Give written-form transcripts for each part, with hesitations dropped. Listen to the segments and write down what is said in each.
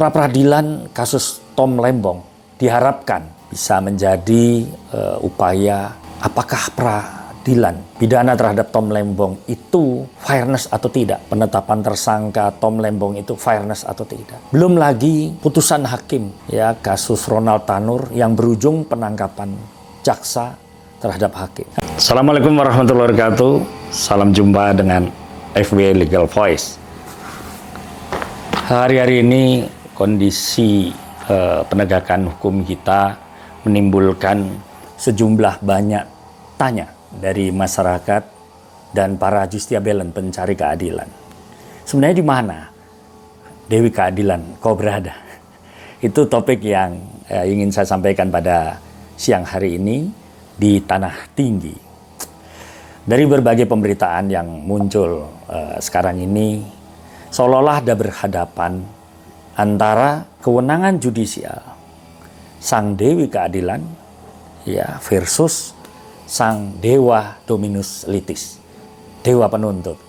Pra-peradilan kasus Tom Lembong diharapkan bisa menjadi upaya apakah peradilan pidana terhadap Tom Lembong itu fairness atau tidak. Penetapan tersangka Tom Lembong itu fairness atau tidak. Belum lagi putusan hakim ya kasus Ronald Tanur yang berujung penangkapan jaksa terhadap hakim. Assalamualaikum warahmatullahi wabarakatuh. Salam jumpa dengan FW Legal Voice. Hari-hari ini kondisi penegakan hukum kita menimbulkan sejumlah banyak tanya dari masyarakat dan para justiciabelen pencari keadilan. Sebenarnya di mana Dewi Keadilan kau berada? Itu topik yang ingin saya sampaikan pada siang hari ini di Tanah Tinggi. Dari berbagai pemberitaan yang muncul sekarang ini, seolah-olah ada berhadapan antara kewenangan judisial Sang Dewi Keadilan ya versus Sang Dewa Dominus Litis, Dewa Penuntut.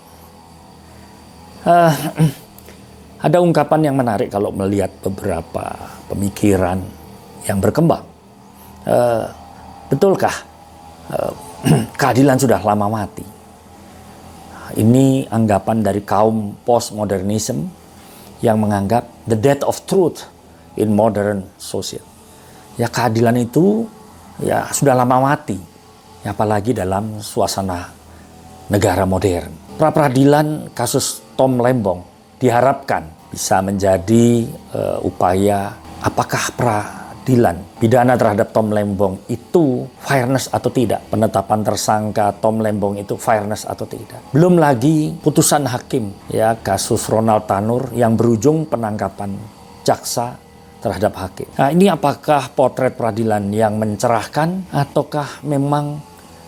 Ada ungkapan yang menarik kalau melihat beberapa pemikiran yang berkembang. Betulkah keadilan sudah lama mati? Ini anggapan dari kaum postmodernism yang menganggap the death of truth in modern social. Ya keadilan itu ya sudah lama mati, ya, apalagi dalam suasana negara modern. Pra-peradilan kasus Tom Lembong diharapkan bisa menjadi upaya apakah peradilan pidana terhadap Tom Lembong itu fairness atau tidak. Penetapan tersangka Tom Lembong itu fairness atau tidak. Belum lagi putusan hakim ya kasus Ronald Tanur yang berujung penangkapan jaksa terhadap hakim. Nah, ini apakah potret peradilan yang mencerahkan ataukah memang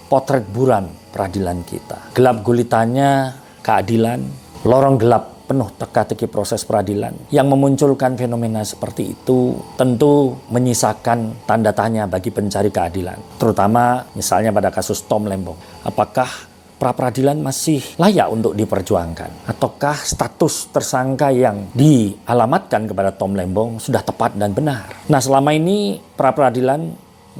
potret buram peradilan kita? Gelap gulitannya keadilan, lorong gelap penuh teka-teki proses peradilan yang memunculkan fenomena seperti itu tentu menyisakan tanda tanya bagi pencari keadilan. Terutama misalnya pada kasus Tom Lembong. Apakah pra-peradilan masih layak untuk diperjuangkan? Ataukah status tersangka yang dialamatkan kepada Tom Lembong sudah tepat dan benar? Nah, selama ini pra-peradilan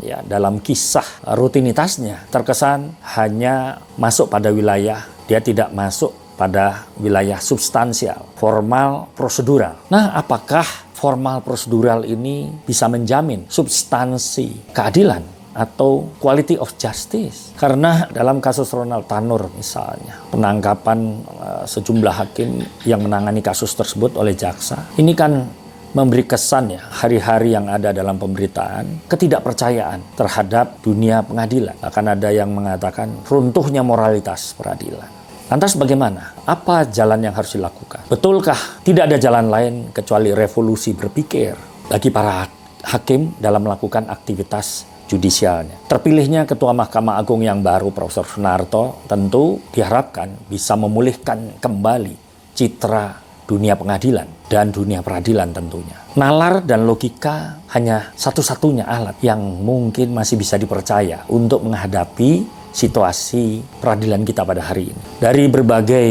ya dalam kisah rutinitasnya terkesan hanya masuk pada wilayah, dia tidak masuk pada wilayah substansial, formal, prosedural. Nah, apakah formal prosedural ini bisa menjamin substansi keadilan atau quality of justice? Karena dalam kasus Ronald Tanur misalnya, penangkapan sejumlah hakim yang menangani kasus tersebut oleh jaksa, ini kan memberi kesan ya hari-hari yang ada dalam pemberitaan ketidakpercayaan terhadap dunia pengadilan. Akan ada yang mengatakan runtuhnya moralitas peradilan. Lantas bagaimana? Apa jalan yang harus dilakukan? Betulkah tidak ada jalan lain kecuali revolusi berpikir bagi para hakim dalam melakukan aktivitas judisialnya? Terpilihnya Ketua Mahkamah Agung yang baru, Profesor Sunarto, tentu diharapkan bisa memulihkan kembali citra dunia pengadilan dan dunia peradilan tentunya. Nalar dan logika hanya satu-satunya alat yang mungkin masih bisa dipercaya untuk menghadapi situasi peradilan kita pada hari ini. Dari berbagai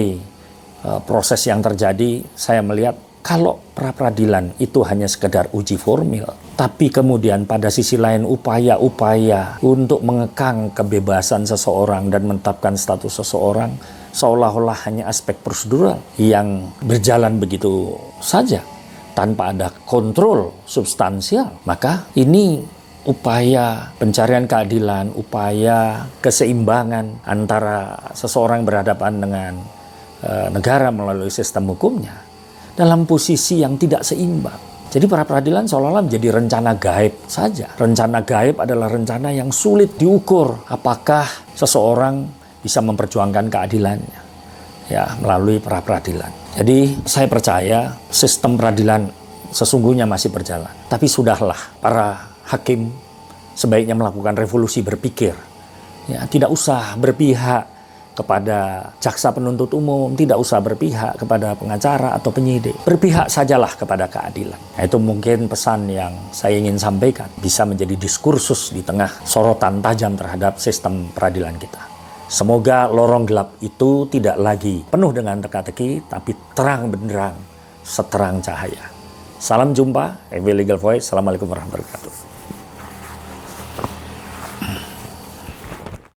proses yang terjadi, saya melihat kalau pra-peradilan itu hanya sekedar uji formil, tapi kemudian pada sisi lain upaya-upaya untuk mengekang kebebasan seseorang dan menetapkan status seseorang seolah-olah hanya aspek prosedural yang berjalan begitu saja tanpa ada kontrol substansial, maka ini upaya pencarian keadilan, upaya keseimbangan antara seseorang berhadapan dengan negara melalui sistem hukumnya dalam posisi yang tidak seimbang. Jadi para peradilan seolah-olah menjadi rencana gaib saja. Rencana gaib adalah rencana yang sulit diukur apakah seseorang bisa memperjuangkan keadilannya ya melalui pra peradilan. Jadi saya percaya sistem peradilan sesungguhnya masih berjalan. Tapi sudahlah para hakim sebaiknya melakukan revolusi berpikir. Ya, tidak usah berpihak kepada jaksa penuntut umum, tidak usah berpihak kepada pengacara atau penyidik. Berpihak sajalah kepada keadilan. Nah, itu mungkin pesan yang saya ingin sampaikan. Bisa menjadi diskursus di tengah sorotan tajam terhadap sistem peradilan kita. Semoga lorong gelap itu tidak lagi penuh dengan teka-teki, tapi terang benderang seterang cahaya. Salam jumpa, MB Legal Voice. Assalamualaikum warahmatullahi wabarakatuh.